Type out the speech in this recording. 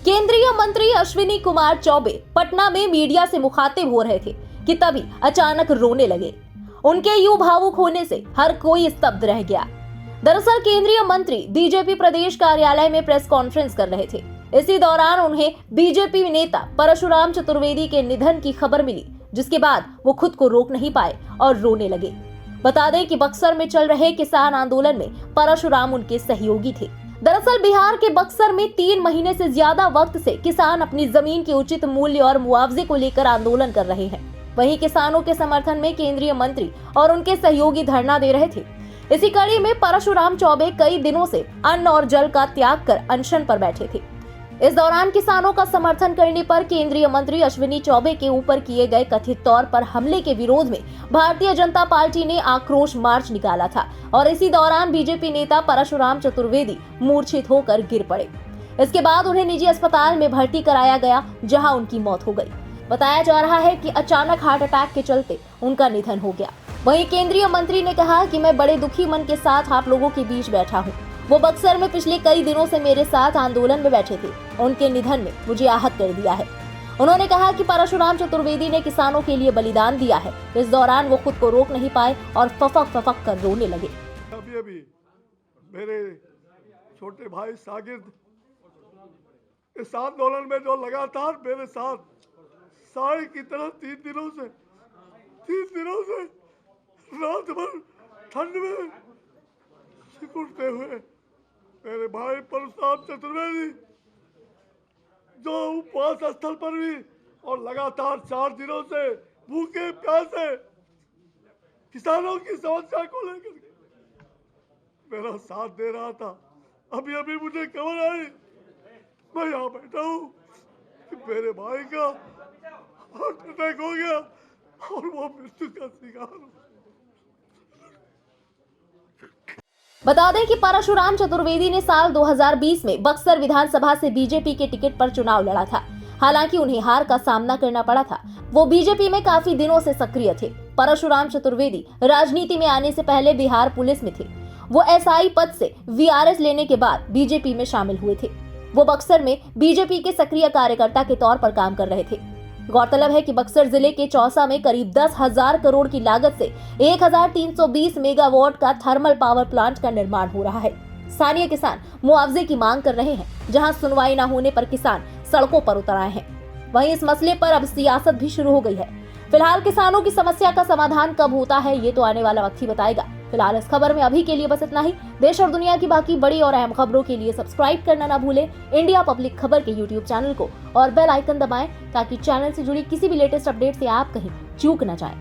केंद्रीय मंत्री अश्विनी कुमार चौबे पटना में मीडिया से मुखातिब हो रहे थे कि तभी अचानक रोने लगे। उनके यूं भावुक होने से हर कोई स्तब्ध रह गया। दरअसल केंद्रीय मंत्री बीजेपी प्रदेश कार्यालय में प्रेस कॉन्फ्रेंस कर रहे थे। इसी दौरान उन्हें बीजेपी नेता परशुराम चतुर्वेदी के निधन की खबर मिली, जिसके बाद वो खुद को रोक नहीं पाए और रोने लगे। बता दें कि बक्सर में चल रहे किसान आंदोलन में परशुराम उनके सहयोगी थे। दरअसल बिहार के बक्सर में 3 महीने से ज्यादा वक्त से किसान अपनी जमीन के उचित मूल्य और मुआवजे को लेकर आंदोलन कर रहे हैं। वहीं किसानों के समर्थन में केंद्रीय मंत्री और उनके सहयोगी धरना दे रहे थे। इसी कड़ी में परशुराम चौबे कई दिनों से अन्न और जल का त्याग कर अनशन पर बैठे थे। इस दौरान किसानों का समर्थन करने पर केंद्रीय मंत्री अश्विनी चौबे के ऊपर किए गए कथित तौर पर हमले के विरोध में भारतीय जनता पार्टी ने आक्रोश मार्च निकाला था और इसी दौरान बीजेपी नेता परशुराम चतुर्वेदी मूर्छित होकर गिर पड़े। इसके बाद उन्हें निजी अस्पताल में भर्ती कराया गया, जहां उनकी मौत हो गई। बताया जा रहा है कि अचानक हार्ट अटैक के चलते उनका निधन हो गया। वहीं केंद्रीय मंत्री ने कहा कि मैं बड़े दुखी मन के साथ आप लोगों के बीच बैठा हूँ। वो बक्सर में पिछले कई दिनों से मेरे साथ आंदोलन में बैठे थे। उनके निधन ने मुझे आहत कर दिया है। उन्होंने कहा कि परशुराम चतुर्वेदी ने किसानों के लिए बलिदान दिया है। इस दौरान वो खुद को रोक नहीं पाए और फफक कर रोने लगे। अभी मेरे छोटे भाई सागिर्द इस आंदोलन में जो लगातार मेरे साथ साई की तरह 3 दिनों से रात भर ठंड में सिकुड़ते हुए मेरे भाई परशुराम चतुर्वेदी जो उपवास स्थल पर भी और लगातार 4 दिनों से भूखे प्यासे किसानों की समस्या को लेकर मेरा साथ दे रहा था। अभी मुझे खबर आई, मैं यहाँ बैठा हूँ कि मेरे भाई का हार्ट अटैक हो गया और वो मृत्यु का शिकार हो। बता दें कि परशुराम चतुर्वेदी ने साल 2020 में बक्सर विधानसभा से बीजेपी के टिकट पर चुनाव लड़ा था। हालांकि उन्हें हार का सामना करना पड़ा था। वो बीजेपी में काफी दिनों से सक्रिय थे। परशुराम चतुर्वेदी राजनीति में आने से पहले बिहार पुलिस में थे। वो एसआई पद से वीआरएस लेने के बाद बीजेपी में शामिल हुए थे। वो बक्सर में बीजेपी के सक्रिय कार्यकर्ता के तौर पर काम कर रहे थे। गौरतलब है कि बक्सर जिले के चौसा में करीब 10,000 करोड़ की लागत से 1,320 मेगावाट का थर्मल पावर प्लांट का निर्माण हो रहा है। स्थानीय किसान मुआवजे की मांग कर रहे हैं, जहां सुनवाई न होने पर किसान सड़कों पर उतर आए हैं। वहीं इस मसले पर अब सियासत भी शुरू हो गई है। फिलहाल किसानों की समस्या का समाधान कब होता है, ये तो आने वाला वक्त ही बताएगा। फिलहाल इस खबर में अभी के लिए बस इतना ही। देश और दुनिया की बाकी बड़ी और अहम खबरों के लिए सब्सक्राइब करना ना भूलें इंडिया पब्लिक खबर के यूट्यूब चैनल को और बेल आइकन दबाएं ताकि चैनल से जुड़ी किसी भी लेटेस्ट अपडेट से आप कहीं चूक न जाएं।